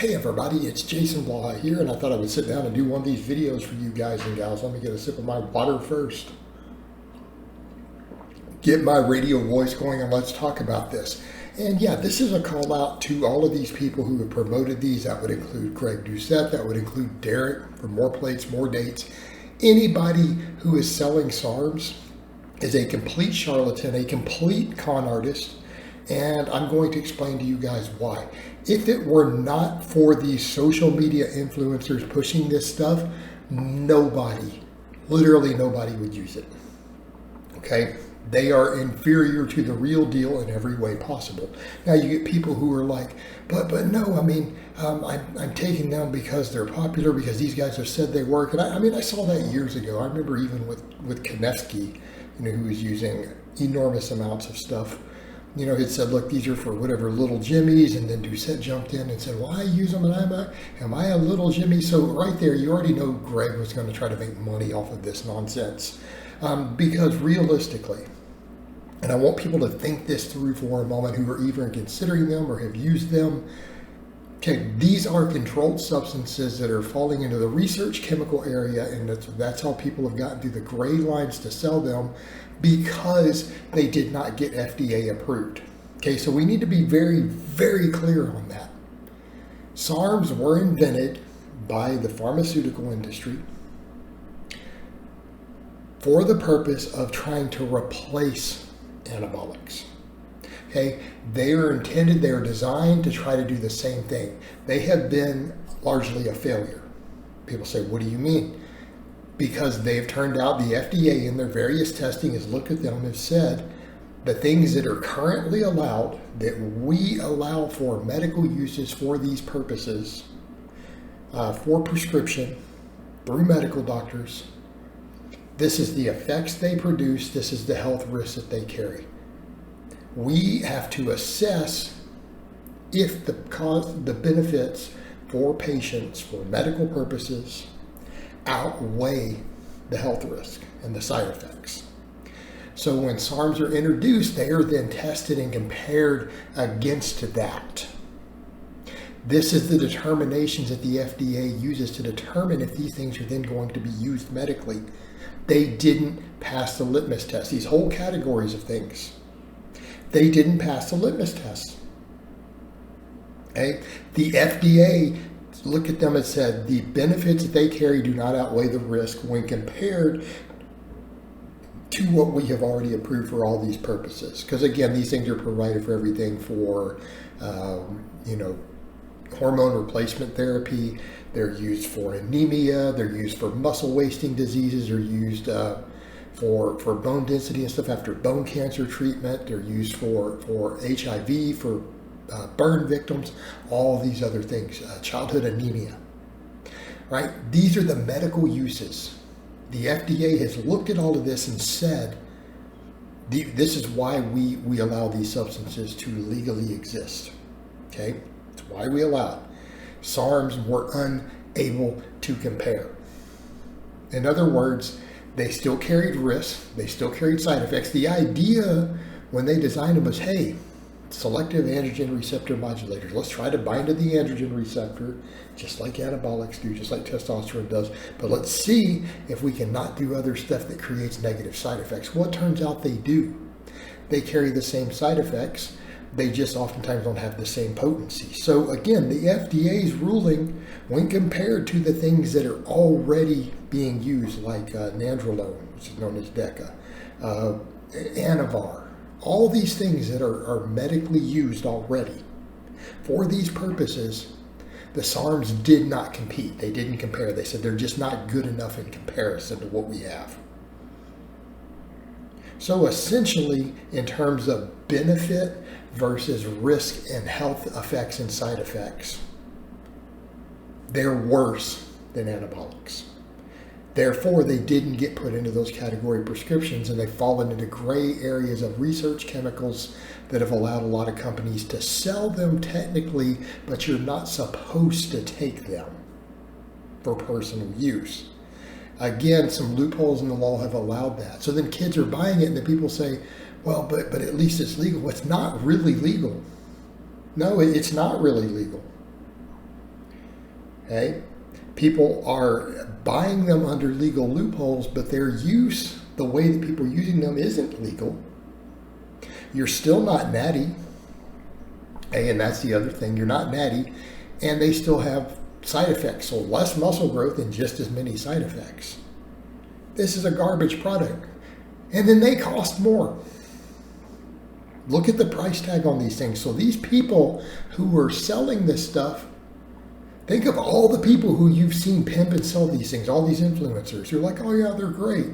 Hey everybody, it's Jason Blaha here, and I thought I would sit down and do one of these videos for you guys and gals. Let me get a sip of my water first. Get my radio voice going and let's talk about this. And yeah, this is a call out to all of these people who have promoted these. That would include Greg Doucette, that would include Derek for more plates, more dates. Anybody who is selling SARMS is a complete charlatan, a complete con artist, and I'm going to explain to you guys why. If it were not for these social media influencers pushing this stuff, nobody, literally nobody would use it. Okay? They are inferior to the real deal in every way possible. Now you get people who are like, but no, I mean, I'm taking them because they're popular, because these guys have said they work. And I saw that years ago. I remember even with Konevsky, who was using enormous amounts of stuff. It said, look, these are for whatever little jimmies, and then Doucette jumped in and said, well, I use them, and am I a little jimmy? So right there, you already know Greg was going to try to make money off of this nonsense. Because realistically, and I want people to think this through for a moment who are even considering them or have used them, okay, these are controlled substances that are falling into the research chemical area, and that's how people have gotten through the gray lines to sell them, because they did not get FDA approved. Okay, so we need to be very, very clear on that. SARMs were invented by the pharmaceutical industry for the purpose of trying to replace anabolics. Okay, they are designed to try to do the same thing. They have been largely a failure. People say, what do you mean? Because they've turned out, the FDA in their various testing has looked at them and have said the things that are currently allowed, that we allow for medical uses for these purposes, for prescription, through medical doctors, this is the effects they produce, this is the health risks that they carry. We have to assess if the benefits for patients for medical purposes outweigh the health risk and the side effects. So when SARMs are introduced, they are then tested and compared against that. This is the determinations that the FDA uses to determine if these things are then going to be used medically. They didn't pass the litmus test. These whole categories of things, they didn't pass the litmus test. Okay? The FDA looked at them and said the benefits that they carry do not outweigh the risk when compared to what we have already approved for all these purposes. Because again, these things are provided for everything for, hormone replacement therapy. They're used for anemia. They're used for muscle wasting diseases. They're used for bone density and stuff after bone cancer treatment. They're used for HIV, for burn victims, all these other things, childhood anemia, right? These are the medical uses. The FDA has looked at all of this and said, this is why we allow these substances to legally exist, okay? It's why we allow it. SARMs were unable to compare. In other words, they still carried risks, they still carried side effects. The idea when they designed them was, hey, selective androgen receptor modulators. Let's try to bind to the androgen receptor, just like anabolics do, just like testosterone does. But let's see if we can not do other stuff that creates negative side effects. Well, it turns out they do. They carry the same side effects. They just oftentimes don't have the same potency. So again, the FDA's ruling, when compared to the things that are already being used, like nandrolone, which is known as DECA, Anavar, all these things that are medically used already for these purposes, the SARMs did not compete. They didn't compare. They said they're just not good enough in comparison to what we have. So essentially, in terms of benefit versus risk and health effects and side effects, they're worse than anabolics. Therefore, they didn't get put into those category prescriptions, and they've fallen into gray areas of research chemicals that have allowed a lot of companies to sell them technically, but you're not supposed to take them for personal use. Again, some loopholes in the law have allowed that. So then kids are buying it, and then people say, well, but at least it's legal. Well, it's not really legal. No, it's not really legal. Okay? People are buying them under legal loopholes, but their use, the way that people are using them, isn't legal. You're still not natty. Okay? And that's the other thing. You're not natty. And they still have side effects. So less muscle growth and just as many side effects. This is a garbage product. And then they cost more. Look at the price tag on these things. So these people who are selling this stuff, think of all the people who you've seen pimp and sell these things, all these influencers. You're like, oh yeah, they're great.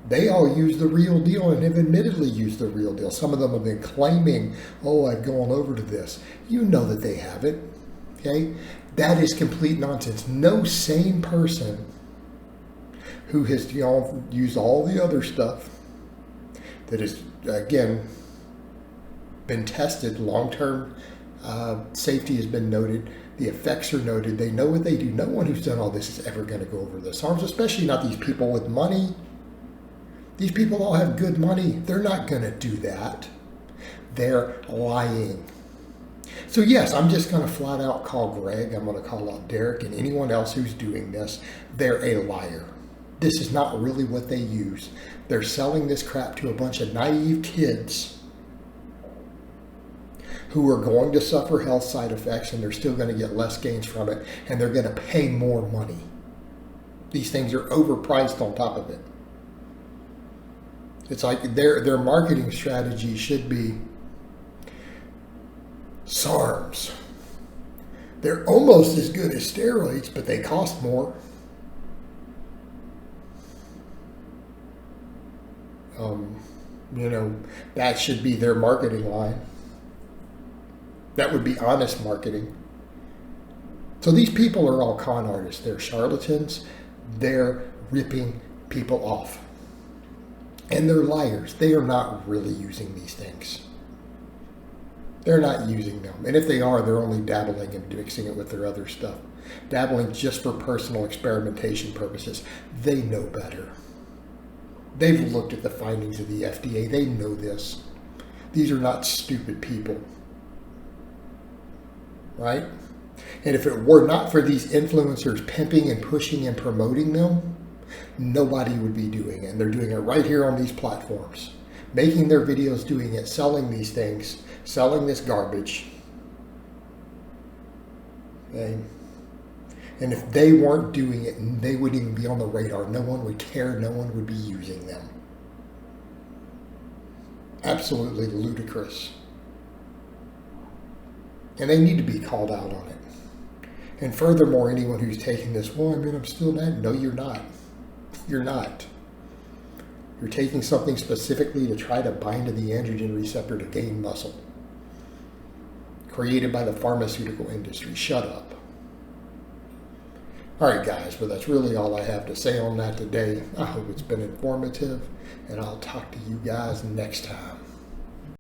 They all use the real deal and have admittedly used the real deal. Some of them have been claiming, oh, I've gone over to this. You know that they haven't. Okay? That is complete nonsense. No sane person who has used all the other stuff that is, again, been tested, long-term safety has been noted, the effects are noted, they know what they do. No one who's done all this is ever going to go over the SARMS, especially not these people with money. These people all have good money. They're not going to do that. They're lying. So yes, I'm just going to flat out call Greg, I'm going to call out Derek and anyone else who's doing this. They're a liar. This is not really what they use. They're selling this crap to a bunch of naive kids who are going to suffer health side effects, and they're still going to get less gains from it, and they're going to pay more money. These things are overpriced on top of it. It's like their marketing strategy should be SARMS. They're almost as good as steroids, but they cost more. That should be their marketing line. That would be honest marketing. So these people are all con artists. They're charlatans. They're ripping people off. And they're liars. They are not really using these things. They're not using them. And if they are, they're only dabbling and mixing it with their other stuff. Dabbling just for personal experimentation purposes. They know better. They've looked at the findings of the FDA. They know this. These are not stupid people. Right? And if it were not for these influencers pimping and pushing and promoting them, nobody would be doing it. And they're doing it right here on these platforms. Making their videos, doing it, selling these things, selling this garbage. Okay? And if they weren't doing it, they wouldn't even be on the radar. No one would care. No one would be using them. Absolutely ludicrous. And they need to be called out on it. And furthermore, anyone who's taking this, well, I'm still not. No, you're not. You're not. You're taking something specifically to try to bind to the androgen receptor to gain muscle. Created by the pharmaceutical industry. Shut up. All right, guys, but that's really all I have to say on that today. I hope it's been informative, and I'll talk to you guys next time.